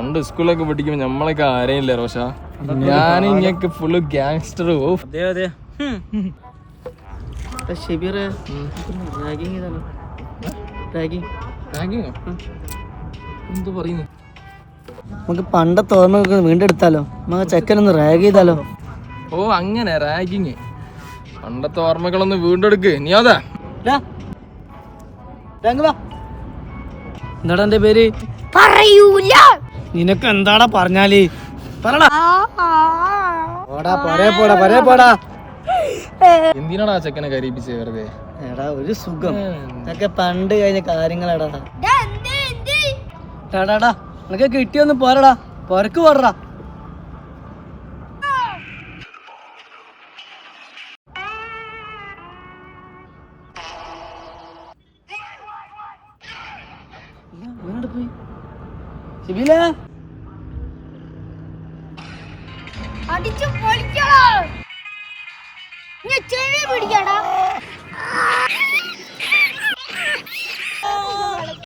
പണ്ട് സ്കൂളൊക്കെ പഠിക്കുമ്പോ നമ്മളൊക്കെ ആരെയില്ല റോഷ. ഞാൻ ഇങ്ങക്ക് ഫുള്ള് ഗ്യാങ്സ്റ്റർ. എന്ത് പറയുന്നു? നമുക്ക് പണ്ടത്തെ ഓർമ്മ വീണ്ടും എടുത്താലോ? നമുക്ക് ചെക്കനൊന്ന് റാഗ് ചെയ്താലോ? ഓ അങ്ങനെ റാഗിങ്. പണ്ടത്തെ ഓർമ്മകളൊന്ന് വീണ്ടെടുക്ക്. നീ അതാ എന്താടാ എന്റെ പേര്? പറയൂല. നിനക്ക് എന്താടാ പറഞ്ഞാല് പറടാ. പോടാ. എന്തിനാടാ ചെക്കനെ കരീപ്പിച്ചേ വെറുതെ? എടാ ഒരു സുഖം. ഇതൊക്കെ പണ്ട് കഴിഞ്ഞ കാര്യങ്ങളാടാ. ടാടാ നിനക്ക് കിട്ടിയൊന്ന് പോരടാ. പൊരക്ക് പോടടാ. പോയി സിബില അടിച്ചു പൊളിക്കടാ. ചെവി പിടിക്കടാ.